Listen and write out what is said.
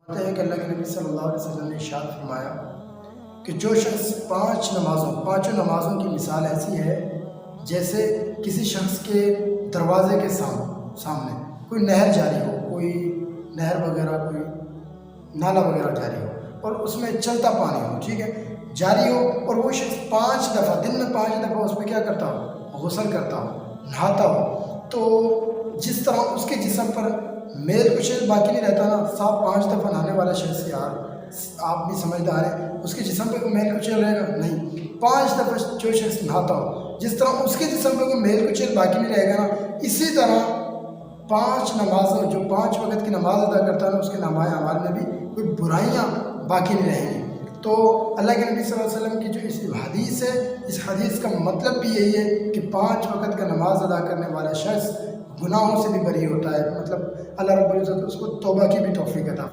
कहते हैं कि अल्लाह के नबी सल्लल्लाहु अलैहि वसल्लम ने इरशाद फरमाया कि जो शख्स पाँचों नमाज़ों की मिसाल ऐसी है जैसे किसी शख्स के दरवाज़े के सामने कोई नहर जारी हो, कोई नहर वगैरह, कोई नाला वगैरह जारी हो और उसमें चलता पानी हो, ठीक है, जारी हो, और वो शख्स 5 दफ़ा दिन में 5 दफ़ा उसमें क्या करता हो, गुस्ल करता हो, नहाता हो, तो जिस तरह उसके जिस्म पर मेल कुछ बाकी नहीं रहता ना, साफ 5 दफ़ा नहाने वाला शख्स, यार आप भी समझदार हैं, उसके जिस्म पे कोई मेल कुचल रहेगा नहीं। 5 दफ़ा जो शख्स नहाता हो, जिस तरह उसके जिस्म पे कोई मेल कुचल बाकी नहीं रहेगा ना, इसी तरह 5 नमाज़ों जो 5 वक़्त की नमाज़ अदा करता है ना, उसके नामाए अमाल में भी कोई बुराइयाँ बाकी नहीं रहेंगी। तो अल्लाह के नबी सल्लल्लाहु अलैहि वसल्लम की जो इस हदीस है, इस हदीस का मतलब भी यही है कि 5 वक़्त का नमाज अदा करने वाला शख्स गुनाहों से भी बरी होता है, मतलब अल्लाह रब्बुल इज़्ज़त उसको तौबा की भी तौफ़ीक अता